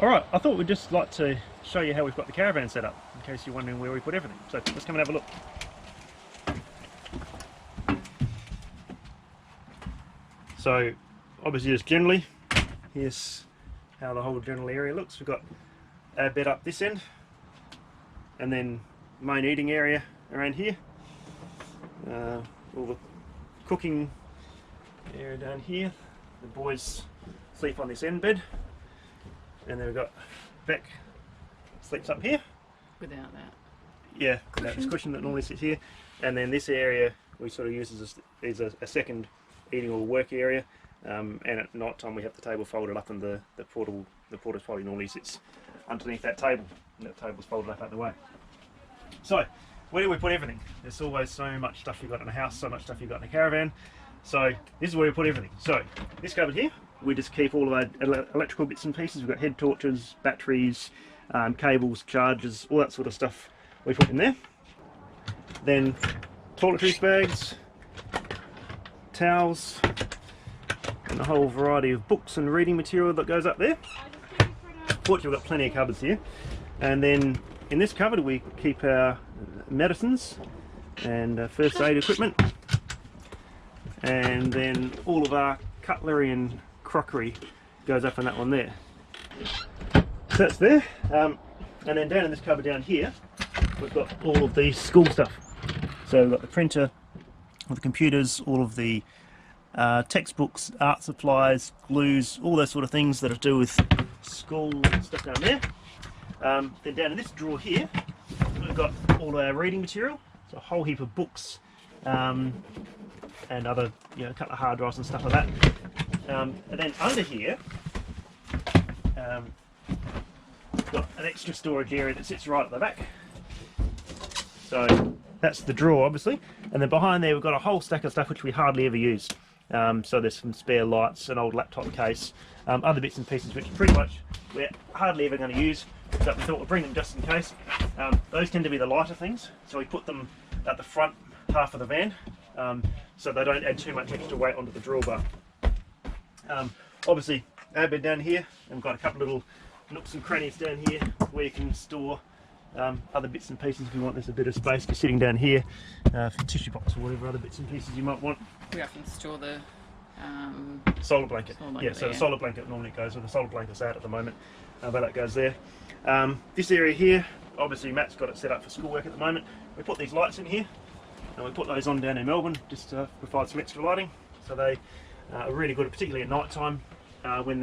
Alright, I thought we'd just like to show you how we've got the caravan set up, in case you're wondering where we put everything. So let's come and have a look. So obviously just generally, here's how the whole general area looks. We've got our bed up this end, and then main eating area around here. All the cooking area down here. The boys sleep on this end bed. And then we've got Beck sleeps up here. Without that. Yeah, without this cushion that normally sits here. And then this area we sort of use as a second eating or work area. And at night time we have the table folded up, and the porta's probably normally sits underneath that table. And that table's folded up out the way. So, where do we put everything? There's always so much stuff you've got in a house, so much stuff you've got in a caravan. So this is where we put everything. So this cupboard here, we just keep all of our electrical bits and pieces. We've got head torches, batteries, cables, chargers, all that sort of stuff we put in there. Then toiletries bags, towels, and a whole variety of books and reading material that goes up there. Fortunately we've got plenty of cupboards here. And then in this cupboard we keep our medicines and first aid equipment. And then all of our cutlery and crockery goes up in that one there. So that's there. And then down in this cupboard down here, we've got all of the school stuff. So we've got the printer, all the computers, all of the textbooks, art supplies, glues, all those sort of things that are to do with school stuff down there. Then down in this drawer here, we've got all our reading material. So a whole heap of books. And other, you know, a couple of hard drives and stuff like that. And then under here, we've got an extra storage area that sits right at the back. So that's the drawer, obviously. And then behind there, we've got a whole stack of stuff which we hardly ever use. So there's some spare lights, an old laptop case, other bits and pieces which pretty much we're hardly ever going to use, but we thought we'd bring them just in case. Those tend to be the lighter things, so we put them at the front half of the van. So they don't add too much extra weight onto the drawbar. Obviously our bed down here, and we've got a couple little nooks and crannies down here where you can store other bits and pieces if you want. There's a bit of space for sitting down here for tissue box or whatever other bits and pieces you might want. We often store the solar blanket. Yeah, so there. the solar blanket normally goes, where the solar blanket's out at the moment, but that goes there. This area here, obviously Matt's got it set up for schoolwork at the moment. We put these lights in here, and we put those on down in Melbourne just to provide some extra lighting. So they are really good, particularly at night time when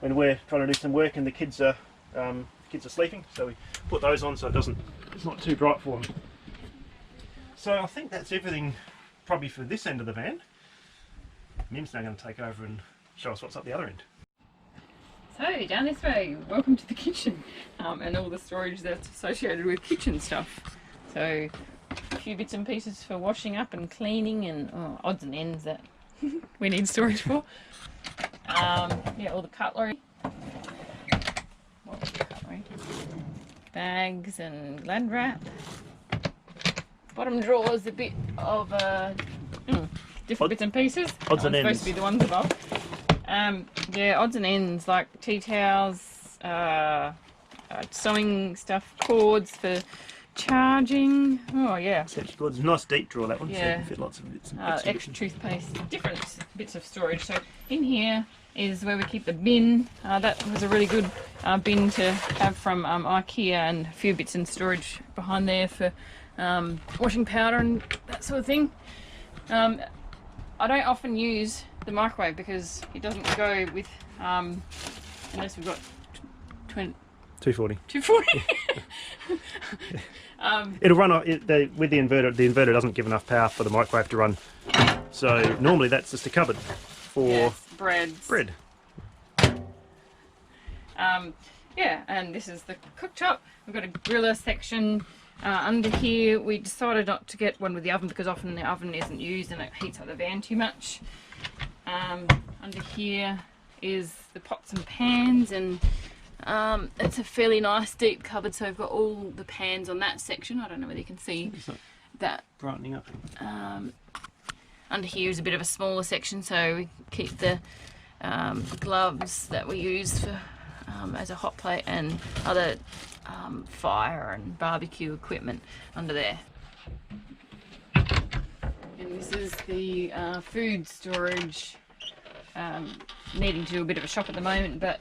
we're trying to do some work and the kids are sleeping. So we put those on so it's not too bright for them. So I think that's everything probably for this end of the van. Mim's now going to take over and show us what's up the other end. So down this way, welcome to the kitchen, and all the storage that's associated with kitchen stuff. So a few bits and pieces for washing up and cleaning, and odds and ends that we need storage for. Yeah, all the cutlery. What was the cutlery? Bags and Glad wrap. Bottom drawer's a bit of different bits and pieces. Odds and ends. Supposed to be the ones above. Yeah, odds and ends like tea towels, sewing stuff, cords for charging. Oh yeah. Essentially, it's a nice deep drawer, that one. Yeah. So you can fit lots of bits and Extra toothpaste, different bits of storage. So in here is where we keep the bin. That was a really good bin to have from IKEA, and a few bits in storage behind there for washing powder and that sort of thing. I don't often use the microwave because it doesn't go with, unless we've got 240. 240. It'll run with the inverter. The inverter doesn't give enough power for the microwave to run. So normally that's just a cupboard for bread. Yeah, and this is the cooktop. We've got a griller section. Under here we decided not to get one with the oven because often the oven isn't used and it heats up the van too much. Under here is the pots and pans, and it's a fairly nice deep cupboard, so we've got all the pans on that section. I don't know whether you can see that. Brightening up. Under here is a bit of a smaller section, so we keep the gloves that we use for as a hot plate and other fire and barbecue equipment under there. And this is the food storage. Needing to do a bit of a shop at the moment, but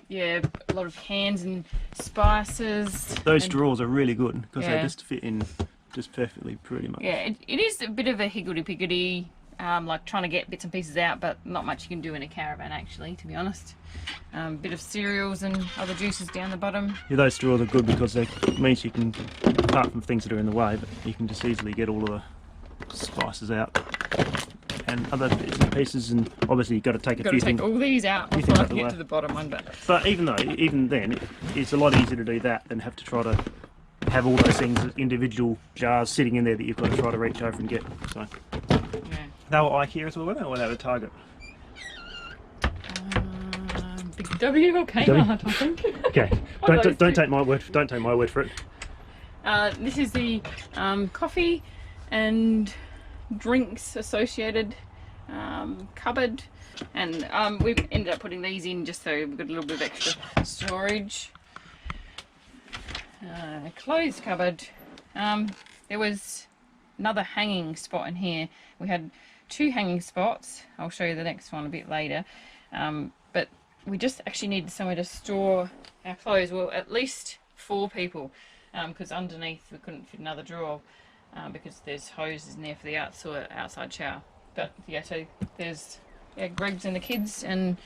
yeah, a lot of cans and spices. Those drawers are really good because they just fit in just perfectly, pretty much. Yeah, it is a bit of a higgledy-piggledy, like trying to get bits and pieces out, but not much you can do in a caravan actually, to be honest. Bit of cereals and other juices down the bottom. Yeah, those drawers are good because they means you can, apart from things that are in the way, but you can just easily get all of the spices out and other bits and pieces, and obviously you've got to take a few things. All these out before I can get to the bottom one. But even then, it's a lot easier to do that than have to try to have all those things, individual jars sitting in there that you've got to try to reach over and get. So Yeah. they were IKEA as well, weren't they? Or they were Target? Big W or Kmart, I think. Okay, don't take my word. Don't take my word for it. This is the coffee and drinks associated cupboard, and we've ended up putting these in just so we've got a little bit of extra storage. Clothes cupboard. There was another hanging spot in here. We had 2 hanging spots. I'll show you the next one a bit later. But we just actually needed somewhere to store our clothes. Well, at least 4 people, because underneath we couldn't fit another drawer. Because there's hoses in there for the outside shower. But yeah, so there's Greg's and the kids, and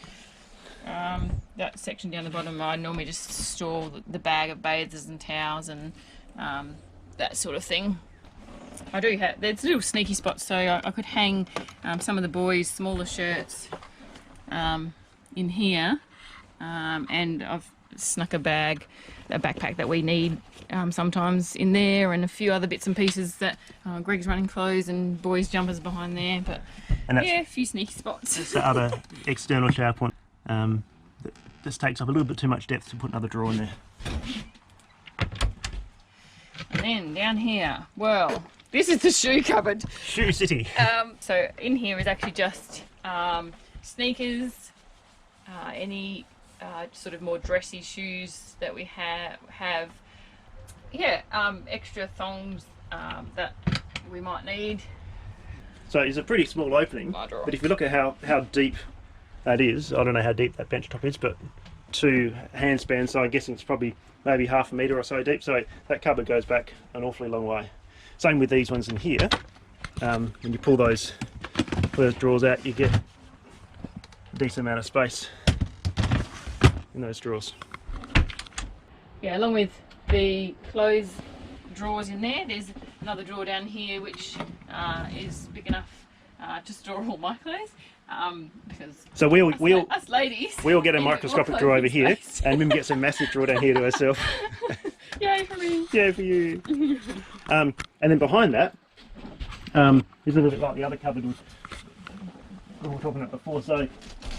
that section down the bottom I normally just store the bag of bathers and towels and that sort of thing. I do have, there's little sneaky spots, so I could hang some of the boys' smaller shirts in here, and I've snuck a backpack that we need sometimes in there, and a few other bits and pieces that Greg's running clothes and boys' jumpers behind there, but yeah, a few sneaky spots. That's the other external shower point. This takes up a little bit too much depth to put another drawer in there. And then down here, well, this is the shoe cupboard. Shoe city. So in here is actually just sneakers, any sort of more dressy shoes that we have. Yeah, extra thongs that we might need. So it's a pretty small opening, but if you look at how deep that is, I don't know how deep that bench top is, but 2 handspans, so I'm guessing it's probably maybe half a metre or so deep, so that cupboard goes back an awfully long way. Same with these ones in here. When you pull those drawers out, you get a decent amount of space in those drawers. Yeah, along with the clothes drawers in there, there's another drawer down here which is big enough to store all my clothes. Because so us ladies, we'll get a microscopic drawer over here, and Mim gets a massive drawer down here to herself. Yay for me! Yay for you! And then behind that is a little bit like the other cupboard we were talking about before. So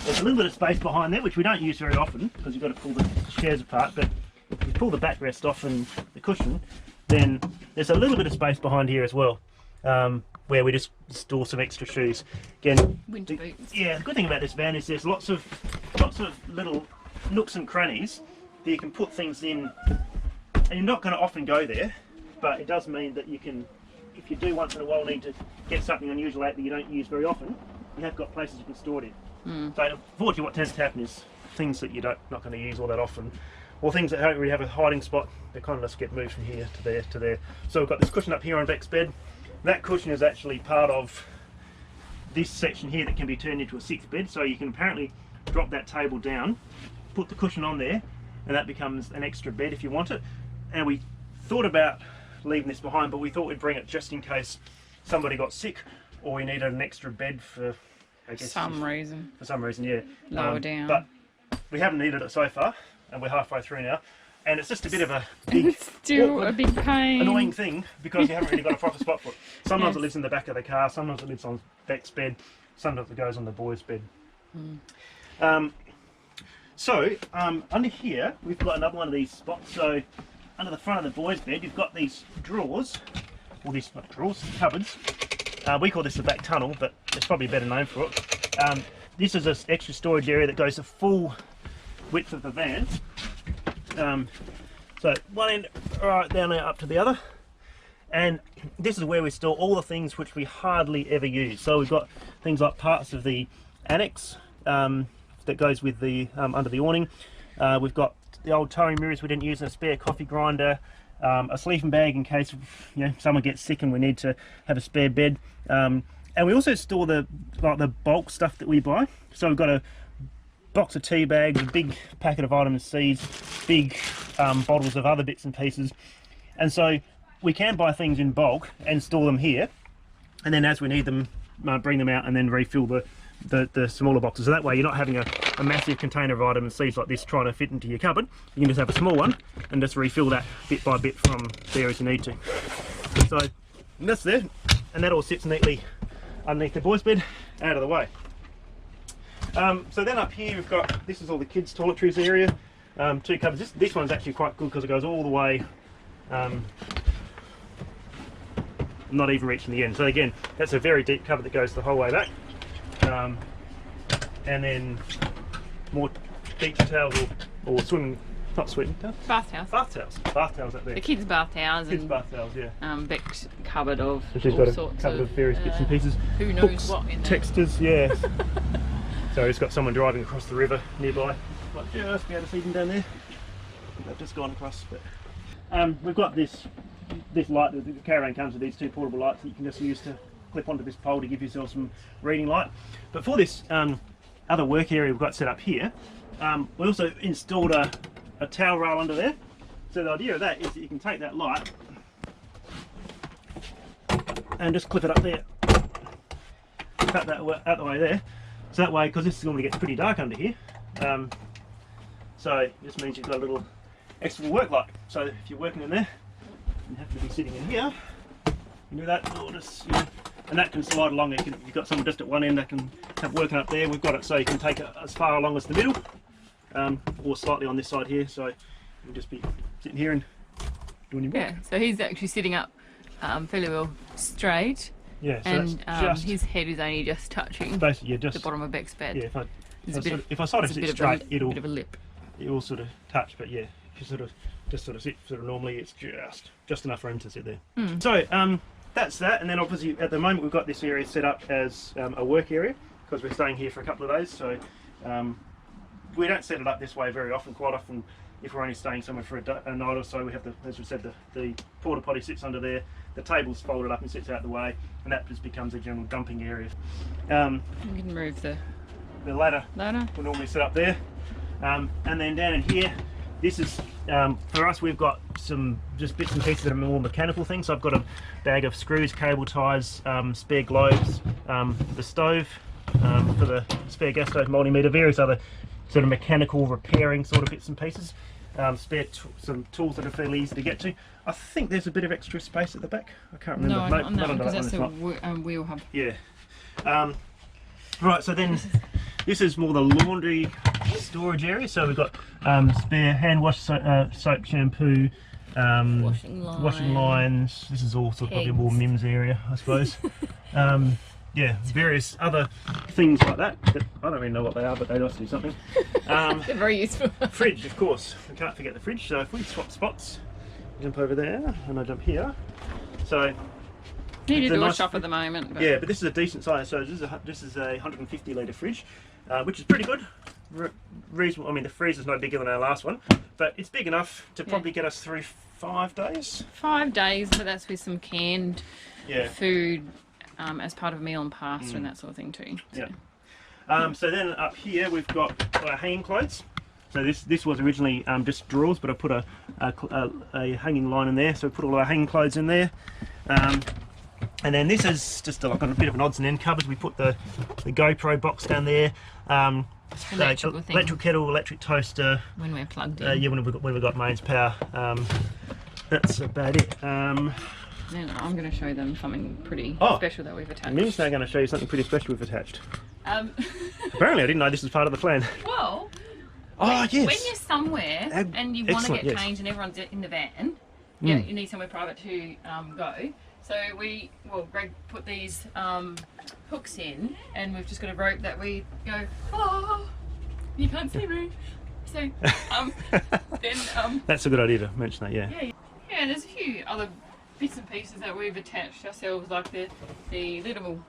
there's a little bit of space behind there, which we don't use very often because you've got to pull the chairs apart. But if you pull the backrest off and the cushion, then there's a little bit of space behind here as well, where we just store some extra shoes. Again, winter boots. Yeah, the good thing about this van is there's lots of little nooks and crannies that you can put things in, and you're not going to often go there, but it does mean that you can, if you do once in a while need to get something unusual out that you don't use very often, you have got places you can store it in. So unfortunately what tends to happen is things that you're not going to use all that often, or things that don't really have a hiding spot, they kind of just get moved from here to there to there. So we've got this cushion up here on Beck's bed. That cushion is actually part of this section here that can be turned into a 6th bed, so you can apparently drop that table down, put the cushion on there, and that becomes an extra bed if you want it. And we thought about leaving this behind, but we thought we'd bring it just in case somebody got sick or we needed an extra bed for, I guess, for some reason, yeah. Lower down. But we haven't needed it so far, and we're halfway through now. And it's just a bit of a big, still a big pain, annoying thing because you haven't really got a proper spot for it. Sometimes it lives in the back of the car, sometimes it lives on Beck's bed, sometimes it goes on the boys' bed. So under here we've got another one of these spots. So under the front of the boys' bed you've got these drawers, or these not drawers, cupboards. We call this the back tunnel, but there's probably a better name for it. This is an extra storage area that goes a full width of the van. So one end right down there up to the other, and this is where we store all the things which we hardly ever use. So we've got things like parts of the annex that goes with the under the awning. We've got the old towing mirrors we didn't use, a spare coffee grinder, a sleeping bag in case someone gets sick and we need to have a spare bed. And we also store the bulk stuff that we buy. So we've got a box of tea bags, a big packet of vitamin C's, big bottles of other bits and pieces. And so we can buy things in bulk and store them here, and then as we need them, bring them out and then refill the smaller boxes. So that way you're not having a massive container of vitamin C's like this trying to fit into your cupboard. You can just have a small one and just refill that bit by bit from there as you need to. So that's there, and that all sits neatly underneath the boys' bed, out of the way. So then up here we've got, this is all the kids' toiletries area, 2 cupboards. This one's actually quite good because it goes all the way, not even reaching the end. So again, that's a very deep cupboard that goes the whole way back. And then more beach towels or swimming, not swimming towels? Bath towels. Bath towels up there. The kids' bath towels. Kids' bath towels, yeah. Beck's cupboard of So she's all got a sorts cupboard of various bits and pieces. Who knows Hooks, what in there. textures, yeah. So it's got someone driving across the river nearby. Might just be able to see them down there. They've just gone across. But we've got this light. The caravan comes with these 2 portable lights that you can just use to clip onto this pole to give yourself some reading light. But for this other work area we've got set up here, we also installed a towel rail under there. So the idea of that is that you can take that light and just clip it up there, cut that out the way there. So that way, because this normally gets pretty dark under here, so it just means you've got a little extra work light. So if you're working in there, you have to be sitting in here. You can do that, or just, and that can slide along. If you've got someone just at one end that can have working up there, we've got it so you can take it as far along as the middle, or slightly on this side here. So you can just be sitting here and doing your work. Yeah, so he's actually sitting up fairly well straight. Yeah, so and that's just his head is only just touching basically just the bottom of Beck's bed. Yeah, if I There's sort of a sit bit of straight, a bit of a lip. it will sort of touch. But yeah, if you sit normally, it's just enough room to sit there. So that's that. And then obviously at the moment we've got this area set up as a work area because we're staying here for a couple of days. So we don't set it up this way very often. Quite often, if we're only staying somewhere for a night or so, we have as we said, the porta potty sits under there, the table's folded up and sits out the way, and that just becomes a general dumping area. You can move the ladder ladder. will normally sit up there, and then down in here, this is for us. We've got some just bits and pieces that are more mechanical things. So I've got a bag of screws, cable ties, spare globes, the stove for the spare gas stove, multimeter, various other sort of mechanical repairing sort of bits and pieces. Some tools that are fairly easy to get to. I think there's a bit of extra space at the back. I can't remember. No, on that one, because that's the wheel hub. Yeah. Right, so then this is more the laundry storage area. So we've got spare hand wash, soap, shampoo, washing lines. This is all sort of probably a more Mims area, I suppose. Yeah, various other things like that I don't really know what they are, but they must do something. They're very useful. Fridge, of course. We can't forget the fridge. So if we swap spots, jump over there and I jump here. So Need to do a shop at the moment. But yeah, but this is a decent size. So this is a 150 litre fridge, which is pretty good. Reasonable. I mean, the freezer's no bigger than our last one, but it's big enough to probably get us through 5 days. 5 days, but that's with some canned food. As part of meal and pasta and that sort of thing too. So. Yeah. So then up here we've got our hanging clothes. So this was originally just drawers, but I put a hanging line in there. So we put all our hanging clothes in there. And then this is just like a bit of an odds and end cupboard. We put the GoPro box down there. Electric kettle, electric toaster. When we're plugged in. Yeah, when we've got mains power. That's about it. Then I'm going to show them something pretty special that we've attached. Mim's now going to show you something pretty special we've attached. Apparently I didn't know this was part of the plan. Well, yes. When you're somewhere and you want to get changed and everyone's in the van, you need somewhere private to go. So Greg put these hooks in, and we've just got a rope that we go, you can't see me. So, then That's a good idea to mention that. Yeah. yeah, there's a few other bits and pieces that we've attached ourselves, like the little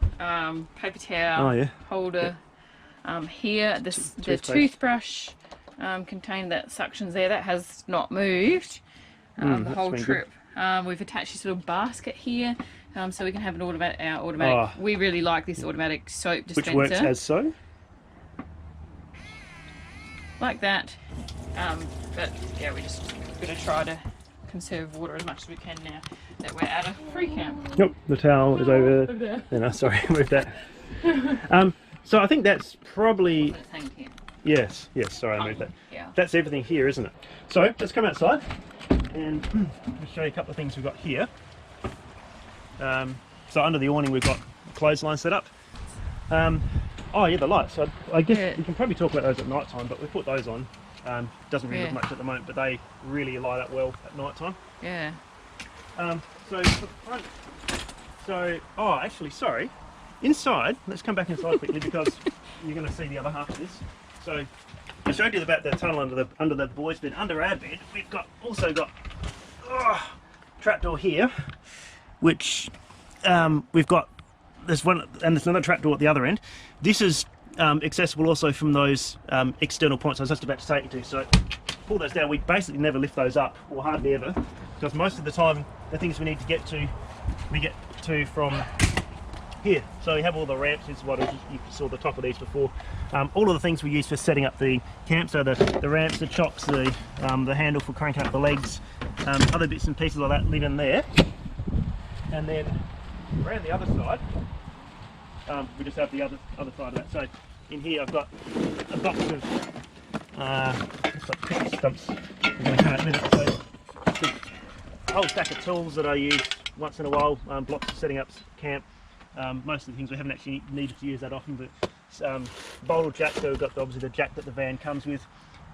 paper towel holder. Here, the toothbrush container that suctions there, that has not moved the whole trip. We've attached this little basket here, so we can have an automatic. We really like this automatic soap dispenser. Which works as so? Like that. But yeah, we're just going to try to conserve water as much as we can now that we're at a free camp. Yep, the towel is over there. No, sorry, move that. So I think that's probably... Yes, sorry, I moved that. Yeah. That's everything here, isn't it? So let's come outside and I'll show you a couple of things we've got here. So under the awning we've got clothesline set up. Oh yeah, the lights. So I guess we can probably talk about those at night time, but we put those on. Doesn't really look much at the moment, but they really light up well at night time. Yeah. So the front. So actually, sorry. Inside, let's come back inside quickly because you're going to see the other half of this. So I showed you about the tunnel under the boys' bed. Under our bed, we've also got trapdoor here, which we've got. There's one, and there's another trapdoor at the other end. This is accessible also from those external points I was just about to take you to. So pull those down. We basically never lift those up, or hardly ever, because most of the time the things we need to get to, we get to from here. So we have all the ramps. This is what you saw the top of these before. All of the things we use for setting up the camp. So the ramps, the chocks, the handle for cranking up the legs, other bits and pieces like that live in there. And then around the other side, we just have the other side of that. So in here I've got a box of looks like cookie stumps. I'm going to come out with it. So a whole stack of tools that I use once in a while, blocks for setting up camp. Most of the things we haven't actually needed to use that often, but boulder jack, so we've got obviously the jack that the van comes with,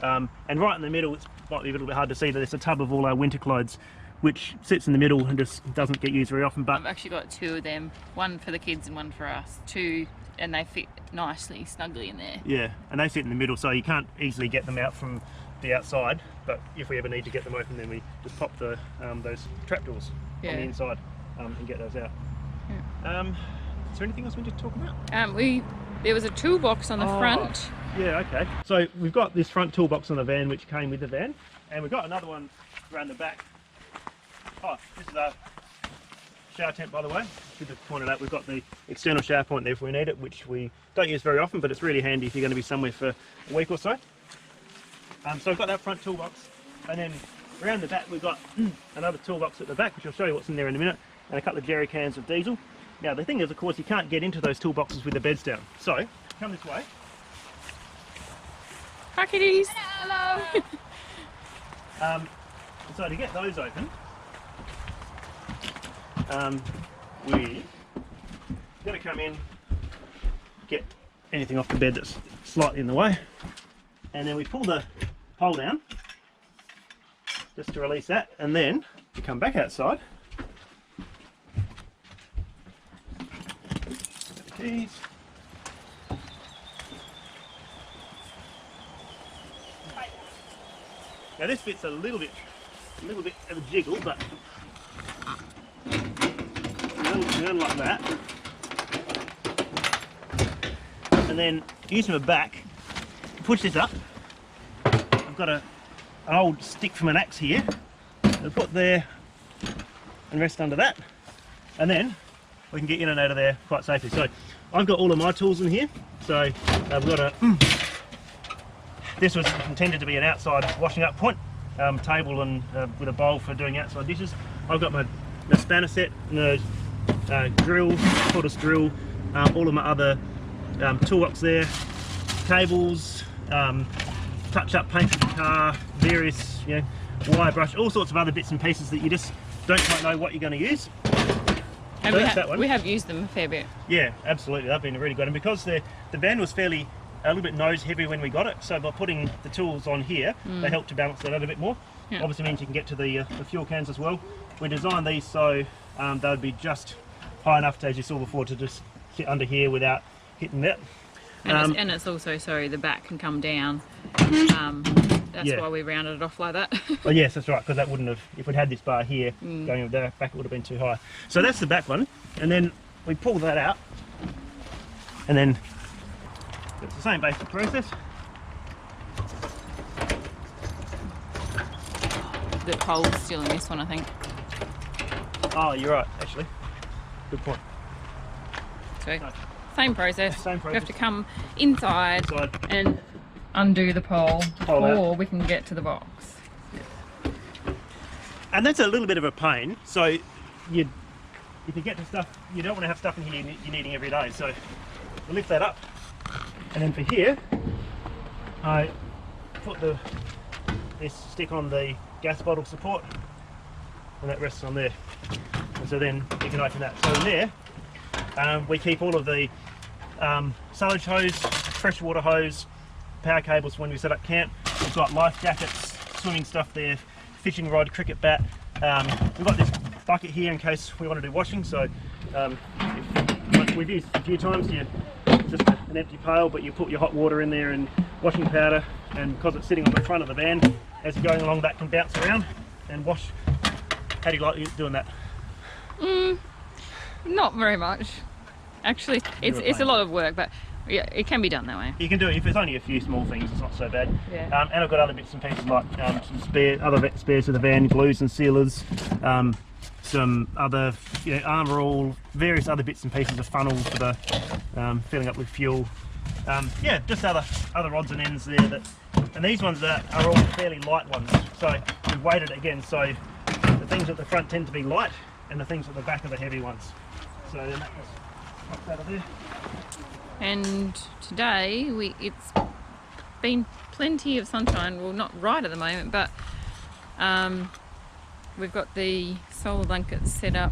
and right in the middle, it might be a little bit hard to see, but there's a tub of all our winter clothes which sits in the middle and just doesn't get used very often. But I've actually got two of them, one for the kids and one for us, and they fit nicely, snugly in there. Yeah, and they sit in the middle, so you can't easily get them out from the outside, but if we ever need to get them open, then we just pop the those trapdoors on the inside and get those out. Yeah. Is there anything else we need to talk about? There was a toolbox on the front. Yeah, okay. So we've got this front toolbox on the van, which came with the van, and we've got another one around the back. This is our shower tent, by the way. Should have pointed out, we've got the external shower point there if we need it, which we don't use very often, but it's really handy if you're going to be somewhere for a week or so. So we've got that front toolbox, and then around the back we've got another toolbox at the back, which I'll show you what's in there in a minute, and a couple of jerry cans of diesel. Now the thing is, of course, you can't get into those toolboxes with the beds down. So come this way. Hi kitties! Hello! So to get those open, we're going to come in, get anything off the bed that's slightly in the way, and then we pull the pole down just to release that, and then we come back outside. Get the keys. Now this bit's a little bit of a jiggle, but turn like that, and then using my back, push this up. I've got an old stick from an axe here. I'll put there and rest under that, and then we can get in and out of there quite safely. So I've got all of my tools in here. So I've got this was intended to be an outside washing up point, table and with a bowl for doing outside dishes. I've got my spanner set, and drill, tortoise drill, all of my other toolbox there, cables, touch-up paint for the car, various wire brush, all sorts of other bits and pieces that you just don't quite know what you're going to use. And so we have used them a fair bit. Yeah, absolutely, they've been really good, and because the van was a little bit nose heavy when we got it, so by putting the tools on here, they help to balance that out a bit more. Yeah. Obviously means you can get to the fuel cans as well. We designed these so they would be just high enough to, as you saw before, to just sit under here without hitting that. And it's also, sorry, the back can come down That's why we rounded it off like that. Oh yes, that's right, because that wouldn't have, if we'd had this bar here going over the back, it would have been too high. So that's the back one, and then we pull that out, and then it's the same basic process. The pole's still in this one, I think. Oh, you're right, actually. Good point. So, same process. Same process. We have to come inside and undo the pole before we can get to the box. And that's a little bit of a pain. So, if you get to stuff, you don't want to have stuff in here you're needing every day. So, we'll lift that up. And then for here, I put this stick on the gas bottle support, and that rests on there. And so then you can open that. So in there, we keep all of the silage hose, freshwater hose, power cables when we set up camp. We've got life jackets, swimming stuff there, fishing rod, cricket bat. We've got this bucket here in case we want to do washing. So we've used a few times. It's just an empty pail, but you put your hot water in there and washing powder, and because it's sitting on the front of the van, as you're going along, that can bounce around and wash. How do you like doing that? Not very much. Actually, it's a lot of work, but yeah, it can be done that way. You can do it if it's only a few small things. It's not so bad. Yeah. And I've got other bits and pieces like some other spares for the van, glues and sealers, some other armour all, various other bits and pieces of funnel for the filling up with fuel. Yeah, just other odds and ends there. And these ones are all fairly light ones. So we've weighted it again. So the things at the front tend to be light, and the things at the back are the heavy ones. So then that just pops out of there. And today it's been plenty of sunshine. Well, not right at the moment, but we've got the solar blankets set up.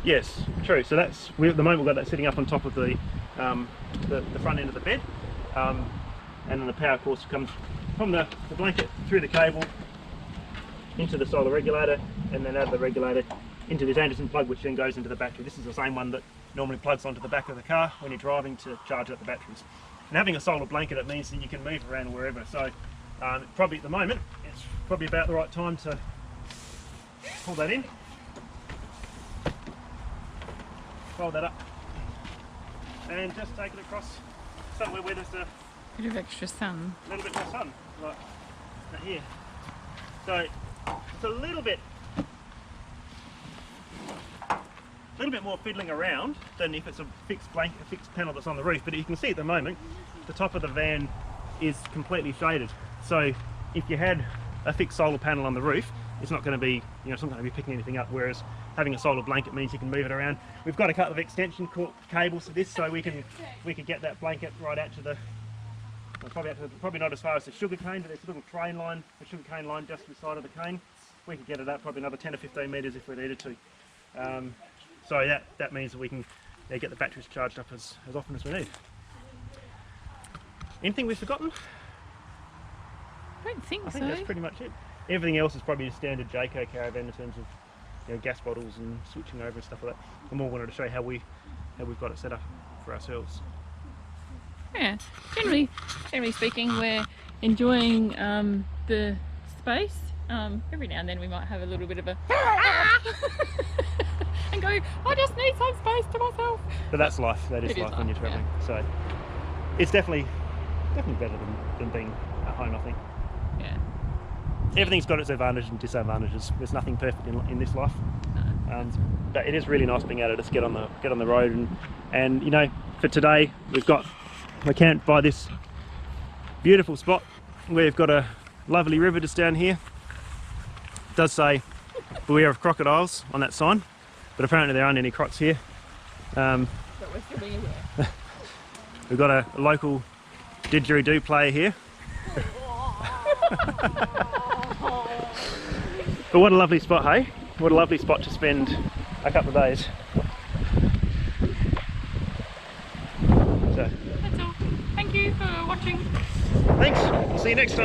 Yes, true. So at the moment we've got that sitting up on top of the front end of the bed, and then the power course comes from the blanket through the cable into the solar regulator, and then out of the regulator into this Anderson plug, which then goes into the battery. This is the same one that normally plugs onto the back of the car when you're driving to charge up the batteries. And having a solar blanket, it means that you can move around wherever. So probably at the moment, it's probably about the right time to pull that in, fold that up, and just take it across somewhere where there's a Bit of extra sun. little bit more sun, like that here. So it's a little bit more fiddling around than if it's a fixed blanket, a fixed panel that's on the roof. But you can see at the moment, the top of the van is completely shaded. So if you had a fixed solar panel on the roof, it's not going to be, it's not going to be picking anything up. Whereas having a solar blanket means you can move it around. We've got a couple of extension cables for this, so we could get that blanket right out to the, probably not as far as the sugar cane, but there's a little train line, a sugar cane line just beside of the cane. We could get it up probably another 10 or 15 metres if we needed to. So that means that we can get the batteries charged up as often as we need. Anything we've forgotten? I don't think so. I think that's pretty much it. Everything else is probably a standard Jayco caravan in terms of gas bottles and switching over and stuff like that. I more wanted to show you how we've got it set up for ourselves. Yeah, generally speaking, we're enjoying the space. Every now and then we might have a little bit of a and go, I just need some space to myself. But that's life. That is life when you're travelling. Yeah. So it's definitely better than being at home, I think. Yeah. Everything's got its advantages and disadvantages. There's nothing perfect in this life. No. But it is really nice being able to just get on the road and for today we're camped by this beautiful spot. We've got a lovely river just down here. It does say beware of crocodiles on that sign, but apparently there aren't any crocs here. But we're still being aware. We've got a local didgeridoo player here. But what a lovely spot, hey? What a lovely spot to spend a couple of days. So. That's all. Thank you for watching. Thanks. We'll see you next time.